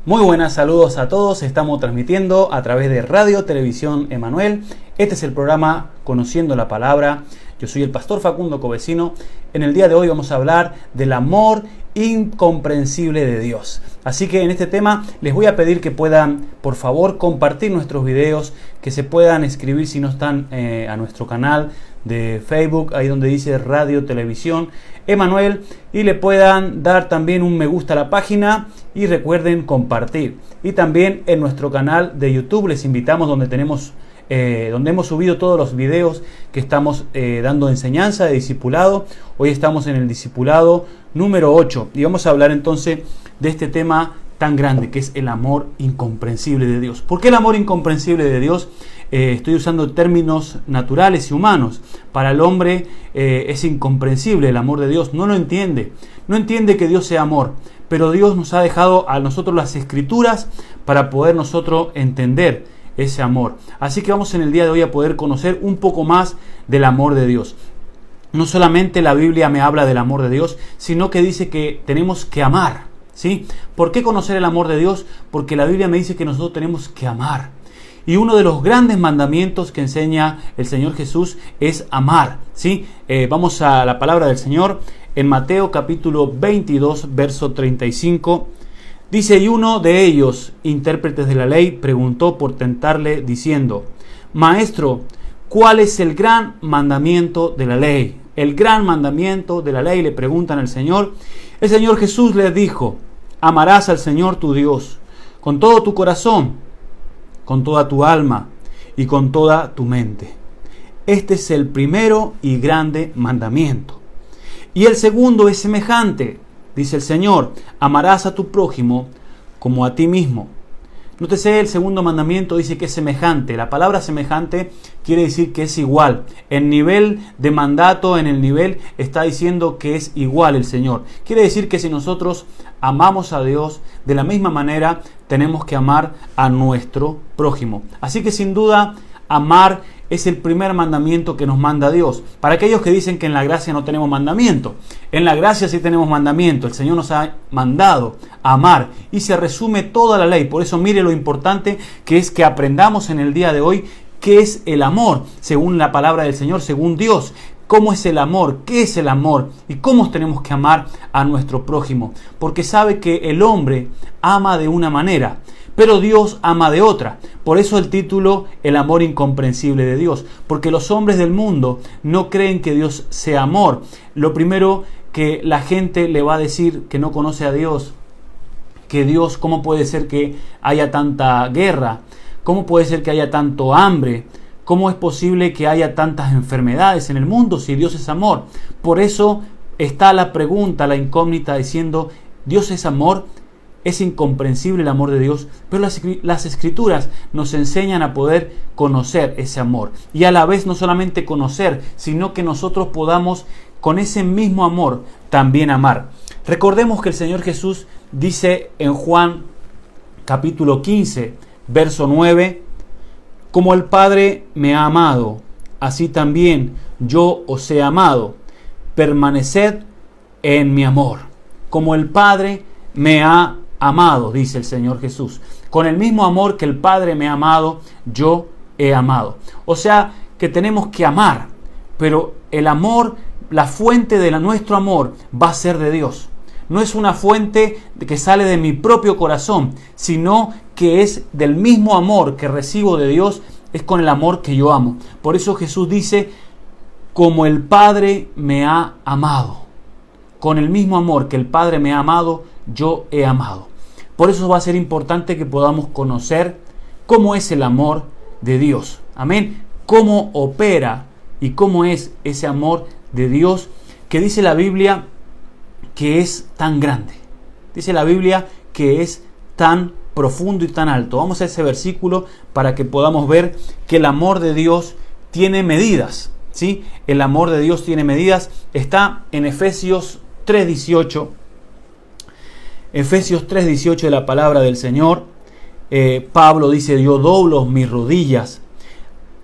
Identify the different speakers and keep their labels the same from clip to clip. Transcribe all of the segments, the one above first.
Speaker 1: Muy buenas, saludos a todos. Estamos transmitiendo a través de Radio Televisión Emanuel. Este es el programa Conociendo la Palabra. Yo soy el pastor Facundo Covesino. En el día de hoy vamos a hablar del amor incomprensible de Dios. Así que en este tema les voy a pedir que puedan, por favor, compartir nuestros videos, que se puedan escribir si no están a nuestro canal de Facebook, ahí donde dice Radio Televisión Emanuel, y le puedan dar también un me gusta a la página y recuerden compartir. Y también en nuestro canal de YouTube les invitamos, donde hemos subido todos los videos que estamos dando enseñanza de discipulado. Hoy estamos en el discipulado número 8 y vamos a hablar entonces de este tema tan grande que es el amor incomprensible de Dios. ¿Por qué el amor incomprensible de Dios? Estoy usando términos naturales y humanos. Para el hombre es incomprensible el amor de Dios, no lo entiende. No entiende que Dios sea amor, pero Dios nos ha dejado a nosotros las Escrituras para poder nosotros entender ese amor. Así que vamos en el día de hoy a poder conocer un poco más del amor de Dios. No solamente la Biblia me habla del amor de Dios, sino que dice que tenemos que amar, ¿sí? ¿Por qué conocer el amor de Dios? Porque la Biblia me dice que nosotros tenemos que amar. Y uno de los grandes mandamientos que enseña el Señor Jesús es amar, ¿sí? Vamos a la palabra del Señor en Mateo capítulo 22, verso 35. Dice: y uno de ellos, intérpretes de la ley, preguntó por tentarle, diciendo: Maestro, ¿cuál es el gran mandamiento de la ley? El gran mandamiento de la ley, le preguntan al Señor. El Señor Jesús les dijo: amarás al Señor tu Dios con todo tu corazón, con toda tu alma y con toda tu mente. Este es el primero y grande mandamiento. Y el segundo es semejante. Dice el Señor: amarás a tu prójimo como a ti mismo. Nótese, el segundo mandamiento dice que es semejante. La palabra semejante quiere decir que es igual. En nivel de mandato, en el nivel, está diciendo que es igual el Señor. Quiere decir que si nosotros amamos a Dios, de la misma manera tenemos que amar a nuestro prójimo. Así que sin duda, amar es el primer mandamiento que nos manda Dios. Para aquellos que dicen que en la gracia no tenemos mandamiento, en la gracia sí tenemos mandamiento. El Señor nos ha mandado a amar y se resume toda la ley. Por eso mire lo importante que es que aprendamos en el día de hoy qué es el amor, según la palabra del Señor, según Dios. ¿Cómo es el amor? ¿Qué es el amor? ¿Y cómo tenemos que amar a nuestro prójimo? Porque sabe que el hombre ama de una manera, pero Dios ama de otra. Por eso el título, el amor incomprensible de Dios. Porque los hombres del mundo no creen que Dios sea amor. Lo primero que la gente le va a decir que no conoce a Dios, que Dios, ¿cómo puede ser que haya tanta guerra? ¿Cómo puede ser que haya tanto hambre? ¿Cómo es posible que haya tantas enfermedades en el mundo si Dios es amor? Por eso está la pregunta, la incógnita, diciendo: ¿Dios es amor? Es incomprensible el amor de Dios, pero las Escrituras nos enseñan a poder conocer ese amor. Y a la vez no solamente conocer, sino que nosotros podamos con ese mismo amor también amar. Recordemos que el Señor Jesús dice en Juan capítulo 15, verso 9, como el Padre me ha amado, así también yo os he amado. Permaneced en mi amor. Como el Padre me ha amado, dice el Señor Jesús. Con el mismo amor que el Padre me ha amado, yo he amado. O sea, que tenemos que amar, pero el amor, la fuente de nuestro amor va a ser de Dios. No es una fuente que sale de mi propio corazón, sino que es del mismo amor que recibo de Dios, es con el amor que yo amo. Por eso Jesús dice: como el Padre me ha amado. Con el mismo amor que el Padre me ha amado, yo he amado. Por eso va a ser importante que podamos conocer cómo es el amor de Dios. Amén. Cómo opera y cómo es ese amor de Dios que dice la Biblia que es tan grande. Dice la Biblia que es tan profundo y tan alto. Vamos a ese versículo para que podamos ver que el amor de Dios tiene medidas, ¿sí? El amor de Dios tiene medidas. Está en Efesios 3:18. Efesios 3:18 de la palabra del Señor. Pablo dice: yo doblo mis rodillas,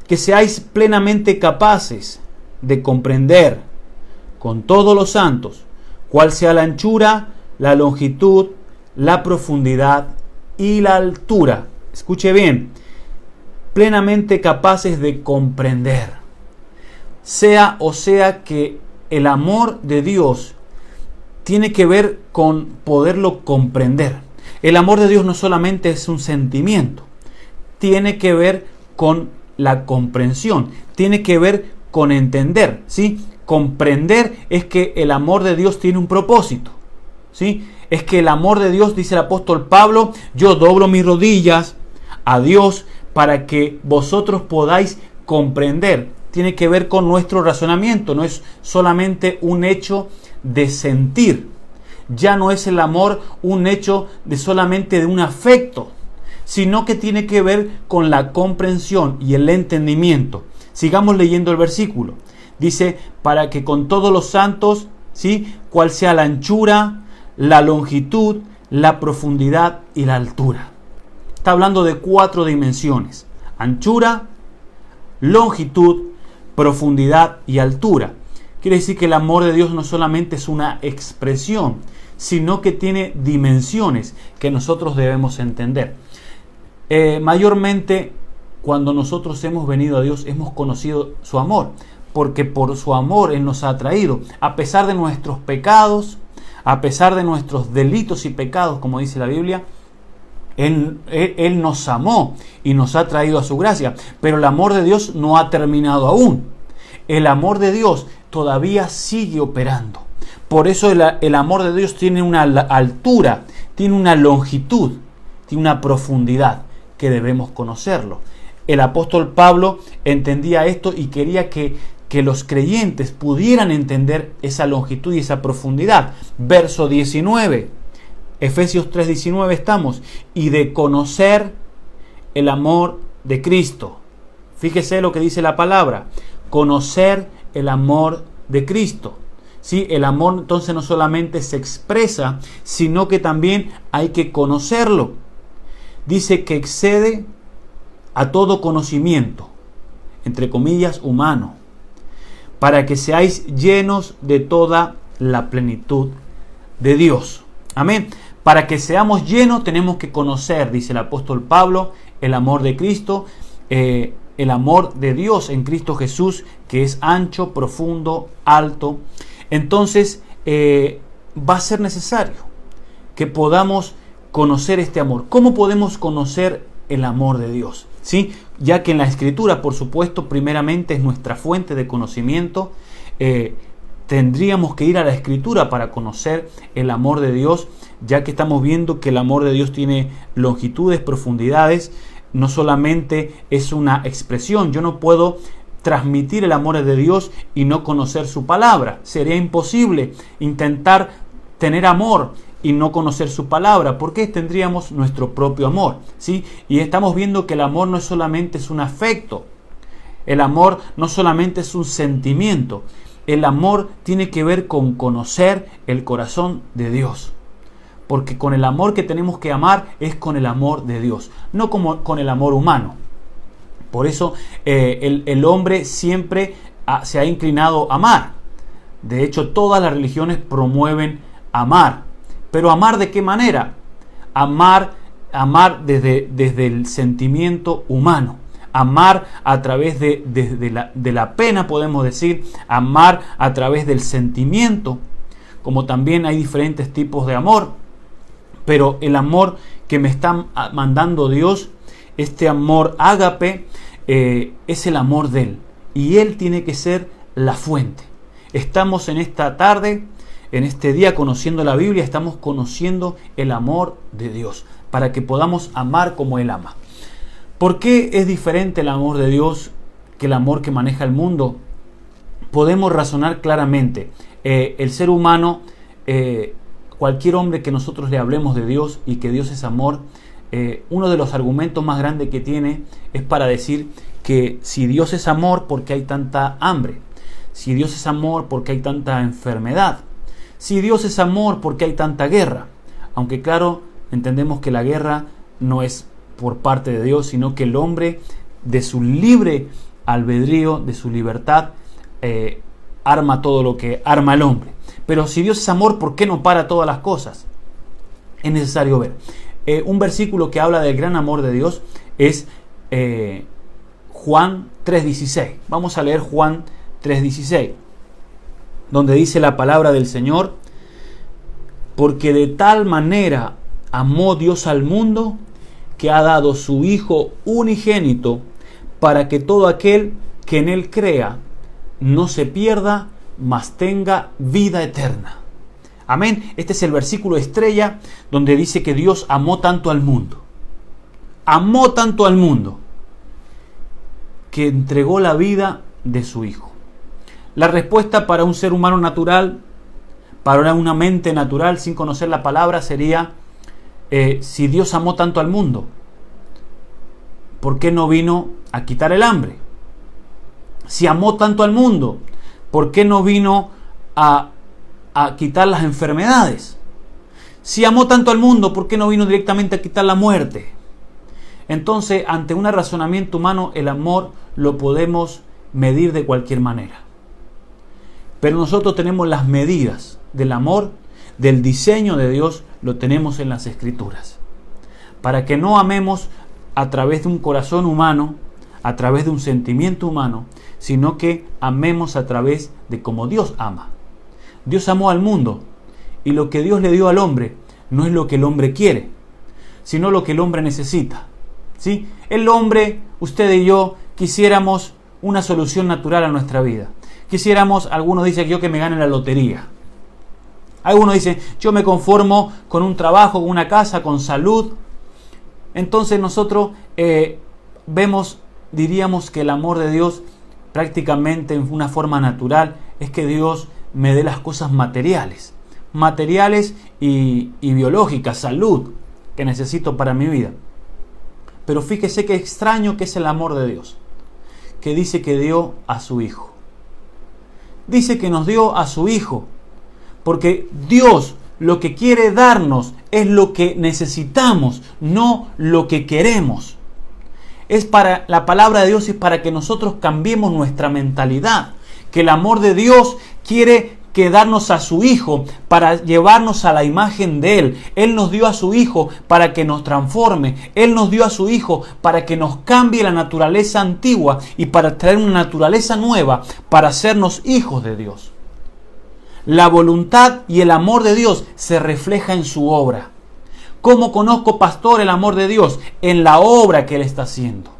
Speaker 1: que seáis plenamente capaces de comprender con todos los santos cuál sea la anchura, la longitud, la profundidad y la altura. Escuche bien, plenamente capaces de comprender. Sea que el amor de Dios tiene que ver con poderlo comprender. El amor de Dios no solamente es un sentimiento, tiene que ver con la comprensión, tiene que ver con entender, ¿sí? Comprender es que el amor de Dios tiene un propósito, ¿sí? Es que el amor de Dios, dice el apóstol Pablo, yo doblo mis rodillas a Dios para que vosotros podáis comprender. Tiene que ver con nuestro razonamiento, no es solamente un hecho de sentir. Ya no es el amor un hecho de solamente de un afecto, sino que tiene que ver con la comprensión y el entendimiento. Sigamos leyendo el versículo. Dice, para que con todos los santos, ¿sí?, cuál sea la anchura, la longitud, la profundidad y la altura. Está hablando de 4 dimensiones: anchura, longitud, profundidad y altura. Quiere decir que el amor de Dios no solamente es una expresión, sino que tiene dimensiones que nosotros debemos entender. Mayormente, cuando nosotros hemos venido a Dios, hemos conocido su amor, porque por su amor Él nos ha traído, a pesar de nuestros pecados, a pesar de nuestros delitos y pecados, como dice la Biblia, Él nos amó y nos ha traído a su gracia. Pero el amor de Dios no ha terminado aún. El amor de Dios todavía sigue operando. Por eso el amor de Dios tiene una altura, tiene una longitud, tiene una profundidad que debemos conocerlo. El apóstol Pablo entendía esto y quería que los creyentes pudieran entender esa longitud y esa profundidad. Verso 19. Efesios 3:19 estamos. Y de conocer el amor de Cristo. Fíjese lo que dice la palabra. Conocer el amor de Cristo. ¿Sí? El amor entonces no solamente se expresa, sino que también hay que conocerlo. Dice que excede a todo conocimiento, entre comillas, humano, para que seáis llenos de toda la plenitud de Dios. Amén. Para que seamos llenos tenemos que conocer, dice el apóstol Pablo, el amor de Cristo, el amor de Dios en Cristo Jesús, que es ancho, profundo, alto. Entonces va a ser necesario que podamos conocer este amor. ¿Cómo podemos conocer el amor de Dios? ¿Sí? Ya que en la Escritura, por supuesto, primeramente es nuestra fuente de conocimiento. Tendríamos que ir a la Escritura para conocer el amor de Dios, ya que estamos viendo que el amor de Dios tiene longitudes, profundidades. No solamente es una expresión. Yo no puedo transmitir el amor de Dios y no conocer su palabra. Sería imposible intentar tener amor y no conocer su palabra, porque tendríamos nuestro propio amor, ¿sí? Y estamos viendo que el amor no solamente es un afecto, el amor no solamente es un sentimiento, el amor tiene que ver con conocer el corazón de Dios, porque con el amor que tenemos que amar es con el amor de Dios, no como con el amor humano. Por eso el hombre siempre se ha inclinado a amar. De hecho, todas las religiones promueven amar. Pero ¿amar de qué manera? Amar desde el sentimiento humano. Amar a través de la pena, podemos decir. Amar a través del sentimiento. Como también hay diferentes tipos de amor. Pero el amor que me está mandando Dios, este amor ágape, es el amor de Él. Y Él tiene que ser la fuente. Estamos en esta tarde, en este día, conociendo la Biblia, estamos conociendo el amor de Dios, para que podamos amar como Él ama. ¿Por qué es diferente el amor de Dios que el amor que maneja el mundo? Podemos razonar claramente. El ser humano, cualquier hombre que nosotros le hablemos de Dios y que Dios es amor, uno de los argumentos más grandes que tiene es para decir que si Dios es amor, ¿por qué hay tanta hambre? Si Dios es amor, ¿por qué hay tanta enfermedad? Si Dios es amor, ¿por qué hay tanta guerra? Aunque claro, entendemos que la guerra no es por parte de Dios, sino que el hombre, de su libre albedrío, de su libertad, arma todo lo que arma el hombre. Pero si Dios es amor, ¿por qué no para todas las cosas? Es necesario ver. un versículo que habla del gran amor de Dios es Juan 3:16. Vamos a leer Juan 3:16, donde dice la palabra del Señor: porque de tal manera amó Dios al mundo, que ha dado su Hijo unigénito, para que todo aquel que en Él crea no se pierda, mas tenga vida eterna. Amén. Este es el versículo estrella donde dice que Dios amó tanto al mundo. Amó tanto al mundo que entregó la vida de su Hijo. La respuesta para un ser humano natural, para una mente natural sin conocer la palabra, sería: si Dios amó tanto al mundo, ¿por qué no vino a quitar el hambre? Si amó tanto al mundo, ¿por qué no vino a quitar las enfermedades? Si amó tanto al mundo, ¿por qué no vino directamente a quitar la muerte? Entonces, ante un razonamiento humano, el amor lo podemos medir de cualquier manera. Pero nosotros tenemos las medidas del amor, del diseño de Dios, lo tenemos en las Escrituras. Para que no amemos a través de un corazón humano, a través de un sentimiento humano, sino que amemos a través de cómo Dios ama. Dios amó al mundo, y lo que Dios le dio al hombre no es lo que el hombre quiere, sino lo que el hombre necesita. ¿Sí? El hombre, usted y yo, quisiéramos una solución natural a nuestra vida. Quisiéramos, algunos dicen yo que me gane la lotería. Algunos dicen, yo me conformo con un trabajo, con una casa, con salud. Entonces nosotros diríamos que el amor de Dios prácticamente en una forma natural es que Dios me dé las cosas materiales y biológicas, salud, que necesito para mi vida. Pero fíjese qué extraño que es el amor de Dios, que dice que dio a su Hijo. Dice que nos dio a su Hijo, porque Dios lo que quiere darnos es lo que necesitamos, no lo que queremos. La palabra de Dios es para que nosotros cambiemos nuestra mentalidad, que el amor de Dios quiere darnos a su Hijo para llevarnos a la imagen de Él. Él nos dio a su Hijo para que nos transforme. Él nos dio a su Hijo para que nos cambie la naturaleza antigua y para traer una naturaleza nueva, para hacernos hijos de Dios. La voluntad y el amor de Dios se refleja en su obra. ¿Cómo conozco, pastor, el amor de Dios? En la obra que Él está haciendo.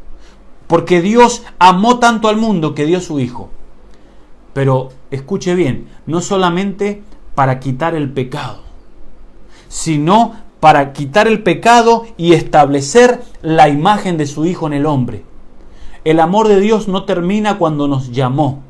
Speaker 1: Porque Dios amó tanto al mundo que dio a su Hijo. Pero escuche bien, no solamente para quitar el pecado, sino para quitar el pecado y establecer la imagen de su Hijo en el hombre. El amor de Dios no termina cuando nos llamó.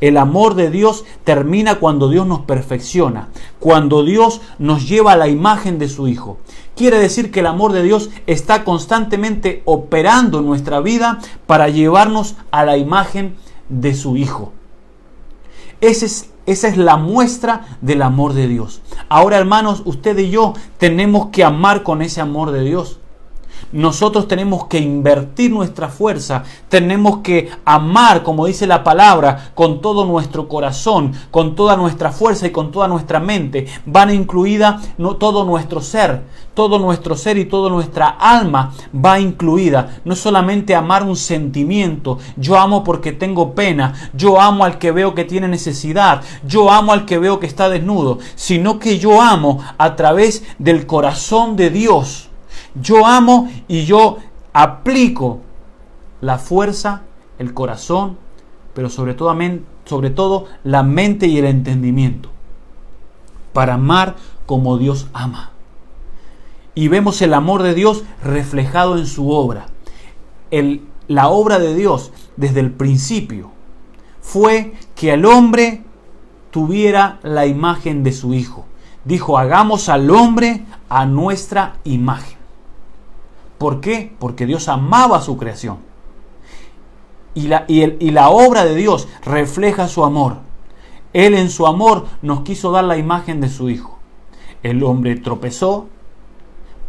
Speaker 1: El amor de Dios termina cuando Dios nos perfecciona, cuando Dios nos lleva a la imagen de su Hijo. Quiere decir que el amor de Dios está constantemente operando en nuestra vida para llevarnos a la imagen de su Hijo. Esa es la muestra del amor de Dios. Ahora, hermanos, usted y yo tenemos que amar con ese amor de Dios. Nosotros tenemos que invertir nuestra fuerza, tenemos que amar, como dice la palabra, con todo nuestro corazón, con toda nuestra fuerza y con toda nuestra mente. Van incluida todo nuestro ser y toda nuestra alma va incluida. No solamente amar un sentimiento, yo amo porque tengo pena, yo amo al que veo que tiene necesidad, yo amo al que veo que está desnudo, sino que yo amo a través del corazón de Dios. Yo amo y yo aplico la fuerza, el corazón, pero sobre todo la mente y el entendimiento para amar como Dios ama. Y vemos el amor de Dios reflejado en su obra. La obra de Dios desde el principio fue que el hombre tuviera la imagen de su Hijo. Dijo, hagamos al hombre a nuestra imagen. ¿Por qué? Porque Dios amaba su creación. Y la obra de Dios refleja su amor. Él en su amor nos quiso dar la imagen de su Hijo. El hombre tropezó,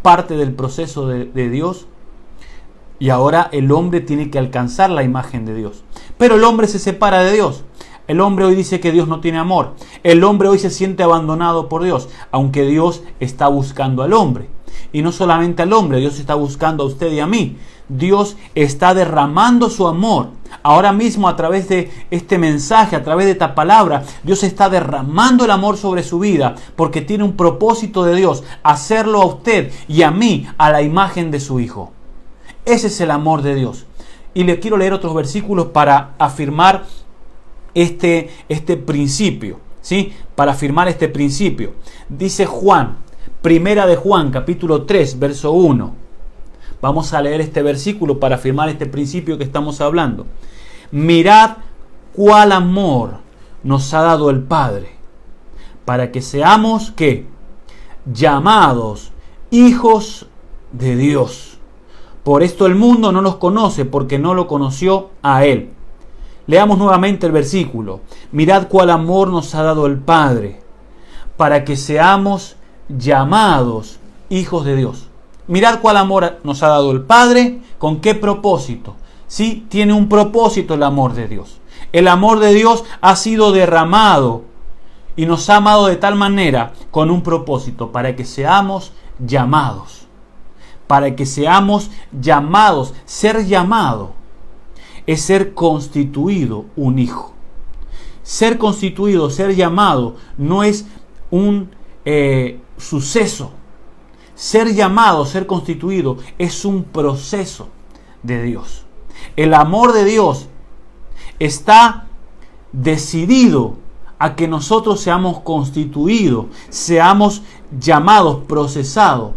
Speaker 1: parte del proceso de Dios, y ahora el hombre tiene que alcanzar la imagen de Dios. Pero el hombre se separa de Dios. El hombre hoy dice que Dios no tiene amor. El hombre hoy se siente abandonado por Dios, aunque Dios está buscando al hombre. Y no solamente al hombre, Dios está buscando a usted y a mí. Dios está derramando su amor. Ahora mismo a través de este mensaje, a través de esta palabra, Dios está derramando el amor sobre su vida porque tiene un propósito de Dios, hacerlo a usted y a mí a la imagen de su Hijo. Ese es el amor de Dios. Y le quiero leer otros versículos para afirmar este principio, ¿sí? Para afirmar este principio. Dice Juan, primera de Juan, capítulo 3, verso 1. Vamos a leer este versículo para afirmar este principio que estamos hablando. Mirad cuál amor nos ha dado el Padre, para que seamos, ¿qué? Llamados hijos de Dios. Por esto el mundo no nos conoce, porque no lo conoció a Él. Leamos nuevamente el versículo. Mirad cuál amor nos ha dado el Padre, para que seamos llamados hijos de Dios. Mirad cuál amor nos ha dado el Padre, ¿con qué propósito? Sí, tiene un propósito el amor de Dios. El amor de Dios ha sido derramado y nos ha amado de tal manera con un propósito, para que seamos llamados. Para que seamos llamados. Ser llamado es ser constituido un hijo. Ser constituido, ser llamado, no es un suceso. Ser llamado, ser constituido, es un proceso de Dios. El amor de Dios está decidido a que nosotros seamos constituidos, seamos llamados, procesados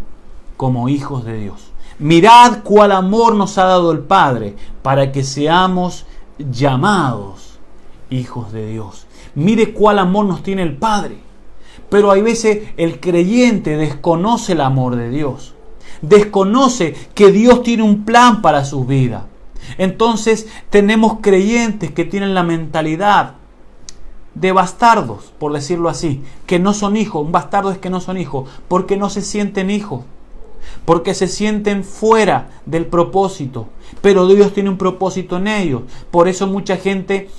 Speaker 1: como hijos de Dios. Mirad cuál amor nos ha dado el Padre para que seamos llamados hijos de Dios. Mire cuál amor nos tiene el Padre. Pero hay veces el creyente desconoce el amor de Dios. Desconoce que Dios tiene un plan para sus vidas. Entonces tenemos creyentes que tienen la mentalidad de bastardos, por decirlo así, que no son hijos. Un bastardo es que no son hijos, porque no se sienten hijos, porque se sienten fuera del propósito. Pero Dios tiene un propósito en ellos. Por eso mucha gente,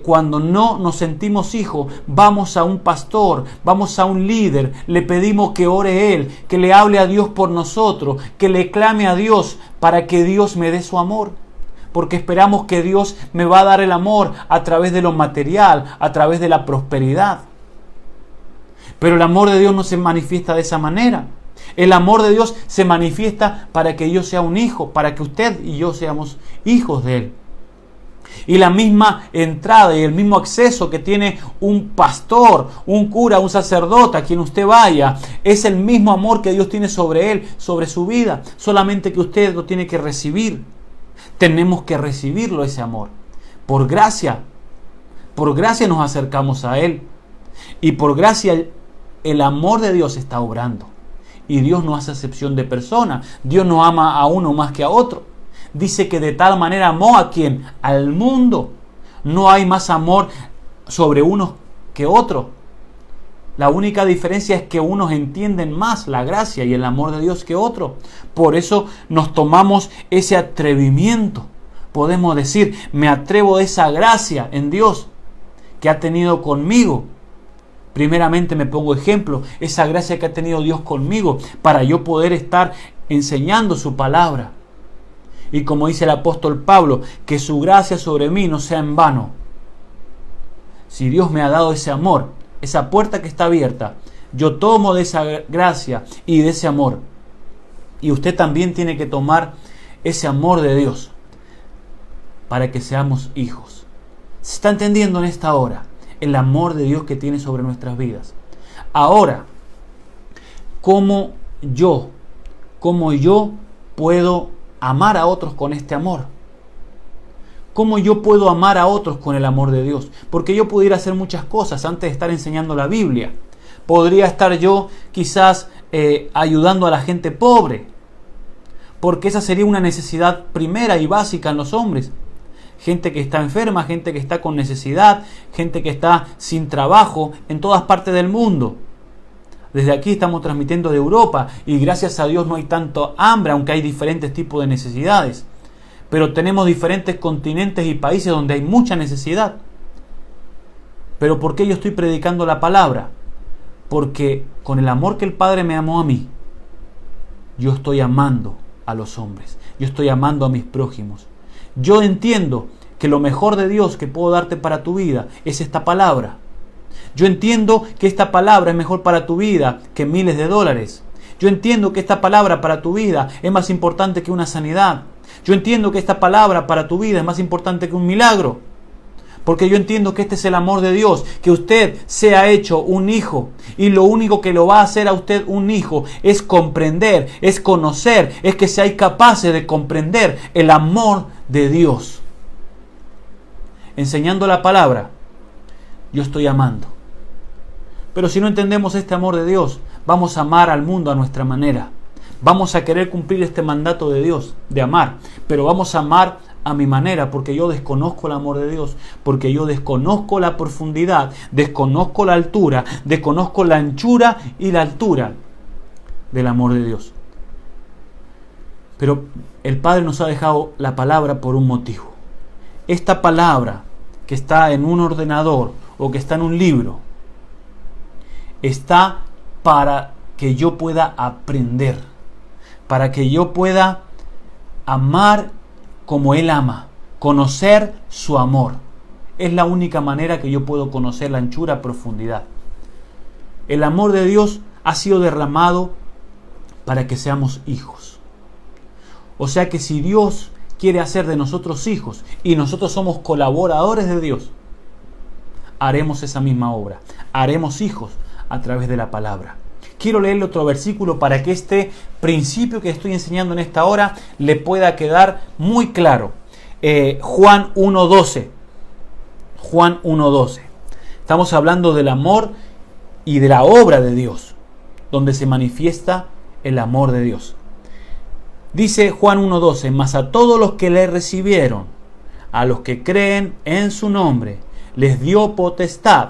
Speaker 1: cuando no nos sentimos hijos, vamos a un pastor, vamos a un líder, le pedimos que ore él, que le hable a Dios por nosotros, que le clame a Dios para que Dios me dé su amor. Porque esperamos que Dios me va a dar el amor a través de lo material, a través de la prosperidad. Pero el amor de Dios no se manifiesta de esa manera. El amor de Dios se manifiesta para que yo sea un hijo, para que usted y yo seamos hijos de Él. Y la misma entrada y el mismo acceso que tiene un pastor, un cura, un sacerdote, a quien usted vaya, es el mismo amor que Dios tiene sobre él, sobre su vida. Solamente que usted lo tiene que recibir. Tenemos que recibirlo, ese amor. Por gracia nos acercamos a Él. Y por gracia el amor de Dios está obrando. Y Dios no hace excepción de persona. Dios no ama a uno más que a otro. Dice que de tal manera amó a ¿quién? Al mundo. No hay más amor sobre unos que otros. La única diferencia es que unos entienden más la gracia y el amor de Dios que otros. Por eso nos tomamos ese atrevimiento. Podemos decir, me atrevo de esa gracia en Dios que ha tenido conmigo. Primeramente me pongo ejemplo, esa gracia que ha tenido Dios conmigo para yo poder estar enseñando su palabra. Y como dice el apóstol Pablo, que su gracia sobre mí no sea en vano. Si Dios me ha dado ese amor, esa puerta que está abierta, yo tomo de esa gracia y de ese amor. Y usted también tiene que tomar ese amor de Dios para que seamos hijos. ¿Se está entendiendo en esta hora el amor de Dios que tiene sobre nuestras vidas? Ahora, ¿cómo yo puedo amar a otros con este amor? ¿Cómo yo puedo amar a otros con el amor de Dios? Porque yo pudiera hacer muchas cosas antes de estar enseñando la Biblia. Podría estar yo quizás ayudando a la gente pobre, porque esa sería una necesidad primera y básica en los hombres. Gente que está enferma, gente que está con necesidad, gente que está sin trabajo en todas partes del mundo. Desde aquí estamos transmitiendo de Europa y gracias a Dios no hay tanto hambre, aunque hay diferentes tipos de necesidades. Pero tenemos diferentes continentes y países donde hay mucha necesidad. ¿Pero por qué yo estoy predicando la palabra? Porque con el amor que el Padre me amó a mí, yo estoy amando a los hombres, yo estoy amando a mis prójimos. Yo entiendo que lo mejor de Dios que puedo darte para tu vida es esta palabra. Yo entiendo que esta palabra es mejor para tu vida que miles de dólares. Yo entiendo que esta palabra para tu vida es más importante que una sanidad. Yo entiendo que esta palabra para tu vida es más importante que un milagro. Porque yo entiendo que este es el amor de Dios, que usted sea hecho un hijo. Y lo único que lo va a hacer a usted un hijo es comprender, es conocer, es que seáis capaces de comprender el amor de Dios. Enseñando la palabra, yo estoy amando. Pero si no entendemos este amor de Dios, vamos a amar al mundo a nuestra manera. Vamos a querer cumplir este mandato de Dios, de amar. Pero vamos a amar a mi manera, porque yo desconozco el amor de Dios, porque yo desconozco la profundidad, desconozco la altura, desconozco la anchura y la altura del amor de Dios. Pero el Padre nos ha dejado la palabra por un motivo. Esta palabra que está en un ordenador o que está en un libro, está para que yo pueda aprender, para que yo pueda amar como Él ama, conocer su amor. Es la única manera que yo puedo conocer la anchura, profundidad. El amor de Dios ha sido derramado para que seamos hijos. O sea que si Dios quiere hacer de nosotros hijos y nosotros somos colaboradores de Dios, haremos esa misma obra. Haremos hijos a través de la palabra. Quiero leerle otro versículo para que este principio que estoy enseñando en esta hora le pueda quedar muy claro. Juan 1:12. Juan 1:12. Estamos hablando del amor y de la obra de Dios, donde se manifiesta el amor de Dios. Dice Juan 1:12, mas a todos los que le recibieron, a los que creen en su nombre, les dio potestad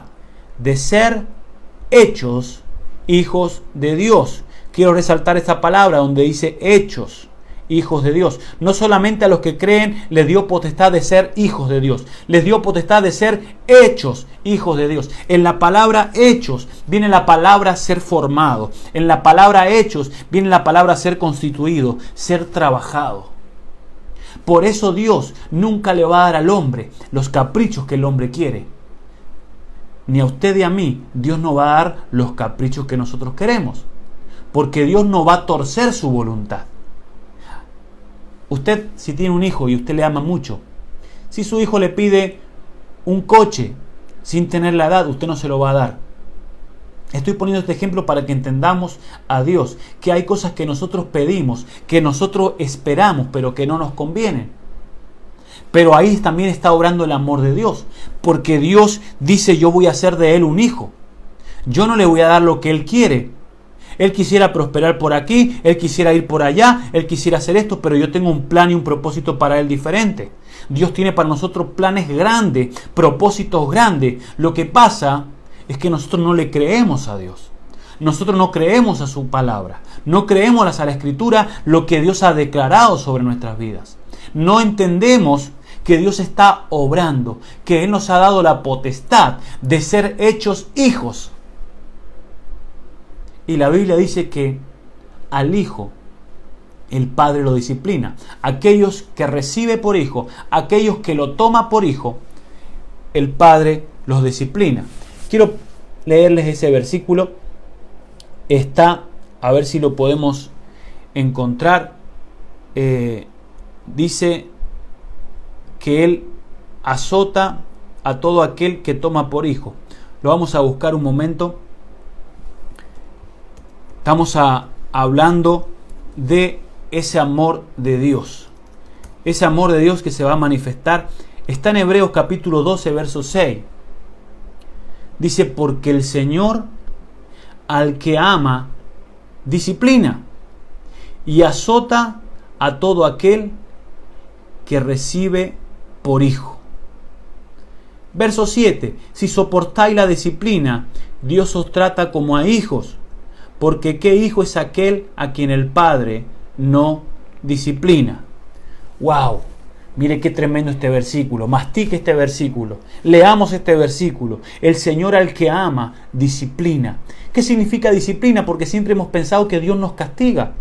Speaker 1: de ser hechos hijos de Dios. Quiero resaltar esta palabra donde dice hechos, hijos de Dios. No solamente a los que creen les dio potestad de ser hijos de Dios, les dio potestad de ser hechos hijos de Dios. En la palabra hechos viene la palabra ser formado. En la palabra hechos viene la palabra ser constituido, ser trabajado. Por eso Dios nunca le va a dar al hombre los caprichos que el hombre quiere. Ni a usted y a mí, Dios no va a dar los caprichos que nosotros queremos. Porque Dios no va a torcer su voluntad. Usted, si tiene un hijo y usted le ama mucho, si su hijo le pide un coche sin tener la edad, usted no se lo va a dar. Estoy poniendo este ejemplo para que entendamos a Dios, que hay cosas que nosotros pedimos, que nosotros esperamos, pero que no nos convienen. Pero ahí también está obrando el amor de Dios, porque Dios dice: yo voy a hacer de él un hijo. Yo no le voy a dar lo que él quiere. Él quisiera prosperar por aquí, él quisiera ir por allá, él quisiera hacer esto, pero yo tengo un plan y un propósito para él diferente. Dios tiene para nosotros planes grandes, propósitos grandes. Lo que pasa es que nosotros no le creemos a Dios. Nosotros no creemos a su palabra. No creemos a la Escritura, lo que Dios ha declarado sobre nuestras vidas. No entendemos que Dios está obrando, que Él nos ha dado la potestad de ser hechos hijos. Y la Biblia dice que al hijo el Padre lo disciplina. Aquellos que recibe por hijo, aquellos que lo toma por hijo, el Padre los disciplina. Quiero leerles ese versículo. Está, a ver si lo podemos encontrar. Dice que Él azota a todo aquel que toma por hijo. Lo vamos a buscar un momento. Estamos hablando de ese amor de Dios. Ese amor de Dios que se va a manifestar. Está en Hebreos capítulo 12, verso 6. Dice: porque el Señor al que ama disciplina y azota a todo aquel que recibe por hijo. Verso 7. Si soportáis la disciplina, Dios os trata como a hijos. Porque ¿qué hijo es aquel a quien el Padre no disciplina? ¡Wow! Mire qué tremendo este versículo. Mastique este versículo. Leamos este versículo. El Señor al que ama disciplina. ¿Qué significa disciplina? Porque siempre hemos pensado que Dios nos castiga.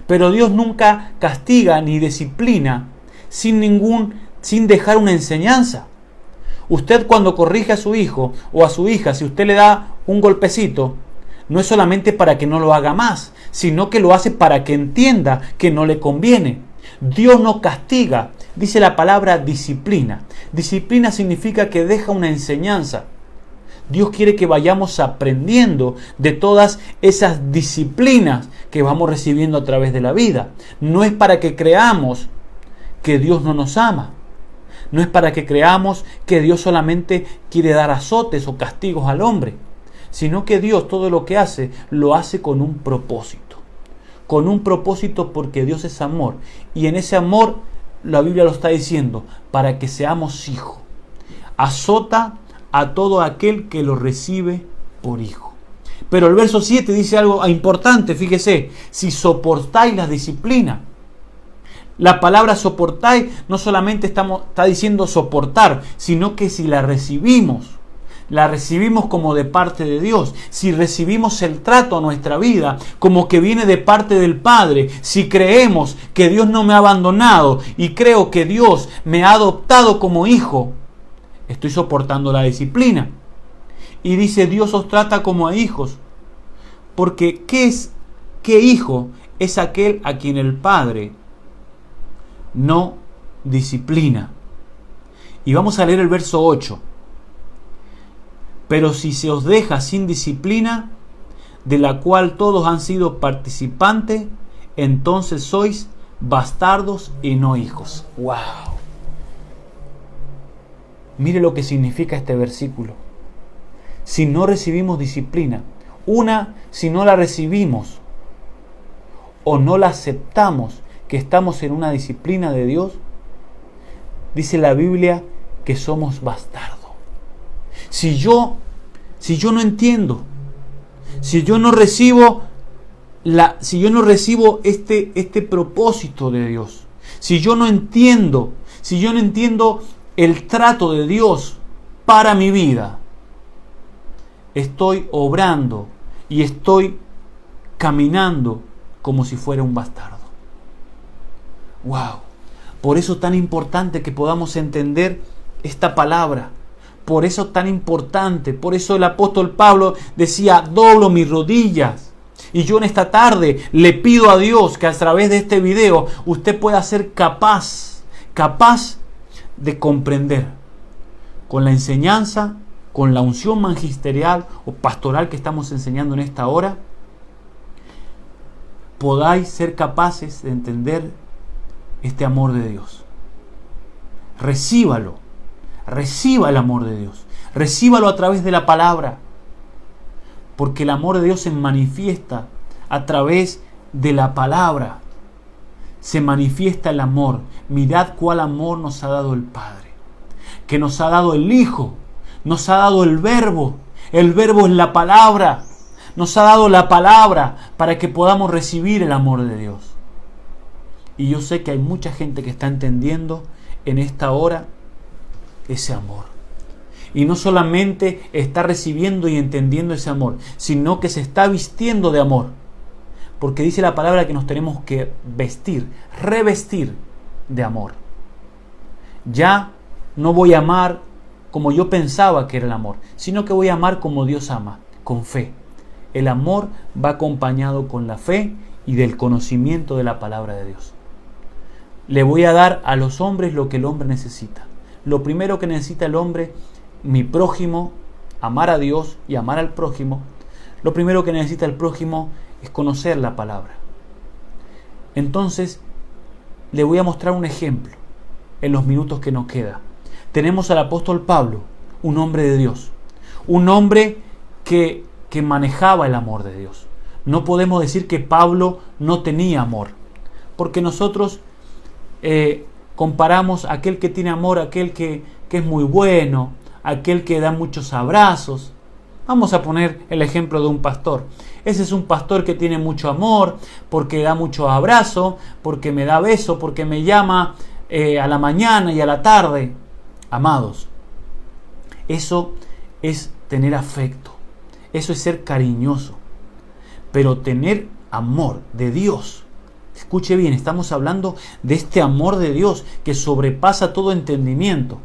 Speaker 1: Pero Dios nunca castiga ni disciplina sin dejar una enseñanza. Usted cuando corrige a su hijo o a su hija, si usted le da un golpecito, no es solamente para que no lo haga más, sino que lo hace para que entienda que no le conviene. Dios no castiga, dice la palabra disciplina. Disciplina significa que deja una enseñanza. Dios quiere que vayamos aprendiendo de todas esas disciplinas que vamos recibiendo a través de la vida. No es para que creamos que Dios no nos ama. No es para que creamos que Dios solamente quiere dar azotes o castigos al hombre, sino que Dios todo lo que hace, lo hace con un propósito. Con un propósito porque Dios es amor. Y en ese amor, la Biblia lo está diciendo, para que seamos hijos. Azota a todo aquel que lo recibe por hijo. Pero el verso 7 dice algo importante, fíjese, si soportáis la disciplina. La palabra soportáis no solamente está diciendo soportar, sino que si la recibimos como de parte de Dios, si recibimos el trato a nuestra vida como que viene de parte del Padre, si creemos que Dios no me ha abandonado y creo que Dios me ha adoptado como hijo, estoy soportando la disciplina. Y dice, Dios os trata como a hijos, porque ¿qué hijo es aquel a quien el Padre no disciplina? Y vamos a leer el verso 8. Pero si se os deja sin disciplina, de la cual todos han sido participantes, entonces sois bastardos y no hijos. ¡Wow! Mire lo que significa este versículo. Si no recibimos disciplina, si no la recibimos o no la aceptamos, que estamos en una disciplina de Dios, dice la Biblia que somos bastardos. Si yo no entiendo, si yo no recibo este propósito de Dios, si yo no entiendo el trato de Dios para mi vida, estoy obrando y estoy caminando como si fuera un bastardo. ¡Wow! Por eso es tan importante que podamos entender esta palabra. Por eso tan importante, por eso el apóstol Pablo decía, doblo mis rodillas. Y yo en esta tarde le pido a Dios que a través de este video usted pueda ser capaz de comprender con la enseñanza, con la unción magisterial o pastoral que estamos enseñando en esta hora, podáis ser capaces de entender este amor de Dios. Recíbalo. Reciba el amor de Dios. Recíbalo a través de la palabra. Porque el amor de Dios se manifiesta a través de la palabra. Se manifiesta el amor. Mirad cuál amor nos ha dado el Padre. Que nos ha dado el Hijo. Nos ha dado el Verbo. El Verbo es la palabra. Nos ha dado la palabra para que podamos recibir el amor de Dios. Y yo sé que hay mucha gente que está entendiendo en esta hora ese amor. Y no solamente está recibiendo y entendiendo ese amor, sino que se está vistiendo de amor. Porque dice la palabra que nos tenemos que vestir, revestir de amor. Ya no voy a amar como yo pensaba que era el amor, sino que voy a amar como Dios ama, con fe. El amor va acompañado con la fe y del conocimiento de la palabra de Dios. Le voy a dar a los hombres lo que el hombre necesita. Lo primero que necesita el hombre, mi prójimo, amar a Dios y amar al prójimo. Lo primero que necesita el prójimo es conocer la palabra. Entonces, le voy a mostrar un ejemplo en los minutos que nos queda. Tenemos al apóstol Pablo, un hombre de Dios, un hombre que manejaba el amor de Dios. No podemos decir que Pablo no tenía amor, porque nosotros comparamos a aquel que tiene amor, aquel que es muy bueno, aquel que da muchos abrazos. Vamos a poner el ejemplo de un pastor. Ese es un pastor que tiene mucho amor, porque da mucho abrazo, porque me da beso, porque me llama a la mañana y a la tarde. Amados, eso es tener afecto, eso es ser cariñoso. Pero tener amor de Dios Escuche bien, estamos hablando de este amor de Dios que sobrepasa todo entendimiento,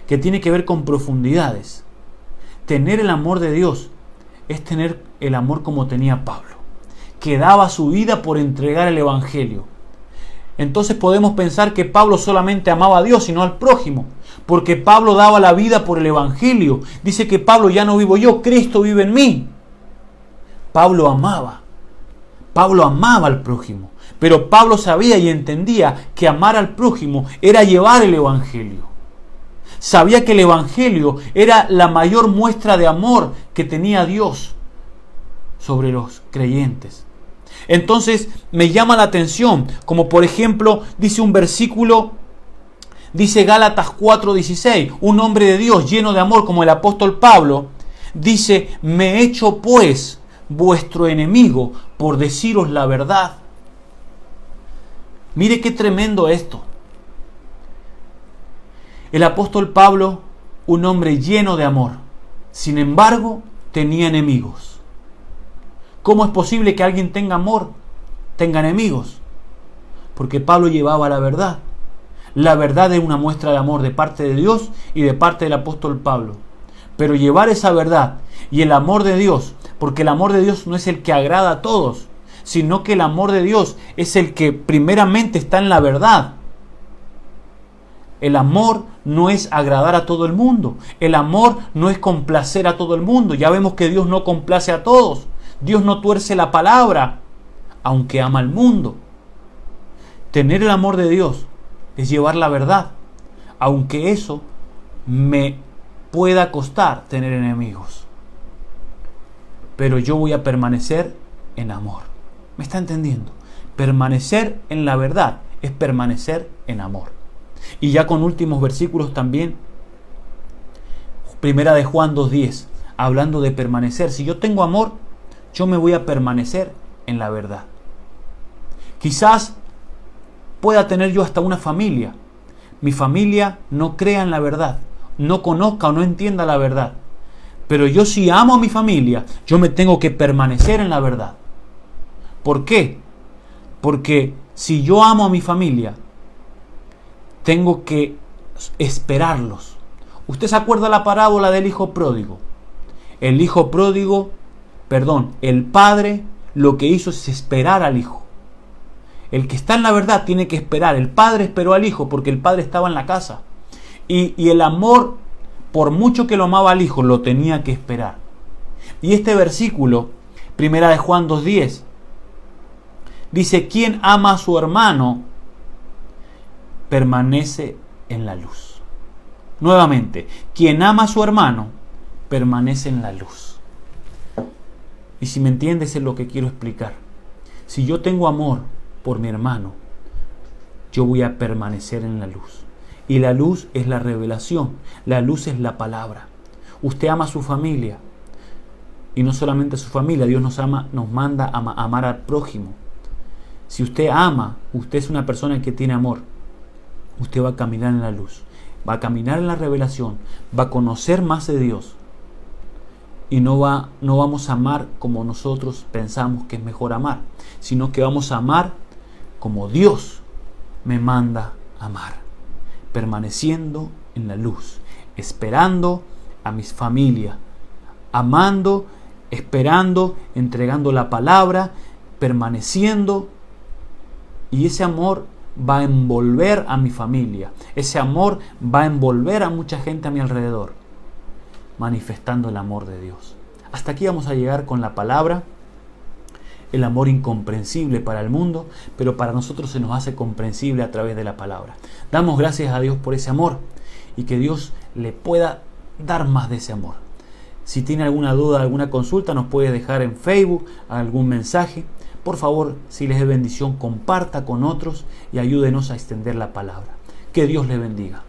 Speaker 1: que tiene que ver con profundidades. Tener el amor de Dios es tener el amor como tenía Pablo, que daba su vida por entregar el Evangelio. Entonces podemos pensar que Pablo solamente amaba a Dios y no al prójimo, porque Pablo daba la vida por el Evangelio. Dice que Pablo, ya no vivo yo, Cristo vive en mí. Pablo amaba al prójimo, pero Pablo sabía y entendía que amar al prójimo era llevar el Evangelio. Sabía que el Evangelio era la mayor muestra de amor que tenía Dios sobre los creyentes. Entonces me llama la atención, como por ejemplo dice un versículo, dice Gálatas 4:16, un hombre de Dios lleno de amor como el apóstol Pablo, dice, me he hecho pues vuestro enemigo por deciros la verdad. Mire qué tremendo esto. El apóstol Pablo, un hombre lleno de amor, sin embargo, tenía enemigos. ¿Cómo es posible que alguien tenga amor, tenga enemigos? Porque Pablo llevaba la verdad. La verdad es una muestra de amor de parte de Dios y de parte del apóstol Pablo. Pero llevar esa verdad y el amor de Dios, porque el amor de Dios no es el que agrada a todos, sino que el amor de Dios es el que primeramente está en la verdad. El amor no es agradar a todo el mundo. El amor no es complacer a todo el mundo. Ya vemos que Dios no complace a todos. Dios no tuerce la palabra, aunque ama al mundo. Tener el amor de Dios es llevar la verdad, aunque eso me pueda costar tener enemigos. Pero yo voy a permanecer en amor. ¿Me está entendiendo? Permanecer en la verdad es permanecer en amor. Y ya con últimos versículos también, Primera de Juan 2:10, hablando de permanecer. Si yo tengo amor, yo me voy a permanecer en la verdad. Quizás pueda tener yo hasta una familia. Mi familia no crea en la verdad, no conozca o no entienda la verdad. Pero yo si amo a mi familia, yo me tengo que permanecer en la verdad. ¿Por qué? Porque si yo amo a mi familia, tengo que esperarlos. ¿Usted se acuerda la parábola del hijo pródigo? El padre lo que hizo es esperar al hijo. El que está en la verdad tiene que esperar. El padre esperó al hijo porque el padre estaba en la casa. Y el amor, por mucho que lo amaba al hijo, lo tenía que esperar. Y este versículo, Primera de Juan 2:10, dice, quien ama a su hermano permanece en la luz. Nuevamente, quien ama a su hermano permanece en la luz. Y si me entiendes es lo que quiero explicar. Si yo tengo amor por mi hermano, yo voy a permanecer en la luz. Y la luz es la revelación, la luz es la palabra. Usted ama a su familia, y no solamente a su familia, Dios nos manda a amar al prójimo. Si usted ama, usted es una persona que tiene amor, usted va a caminar en la luz, va a caminar en la revelación, va a conocer más de Dios. Y no vamos a amar como nosotros pensamos que es mejor amar, sino que vamos a amar como Dios me manda a amar, permaneciendo en la luz, esperando a mi familia, amando, esperando, entregando la palabra, permaneciendo. Y ese amor va a envolver a mi familia, ese amor va a envolver a mucha gente a mi alrededor, manifestando el amor de Dios. Hasta aquí vamos a llegar con la palabra. El amor incomprensible para el mundo, pero para nosotros se nos hace comprensible a través de la palabra. Damos gracias a Dios por ese amor y que Dios le pueda dar más de ese amor. Si tiene alguna duda, alguna consulta, nos puede dejar en Facebook algún mensaje. Por favor, si les es bendición, comparta con otros y ayúdenos a extender la palabra. Que Dios le bendiga.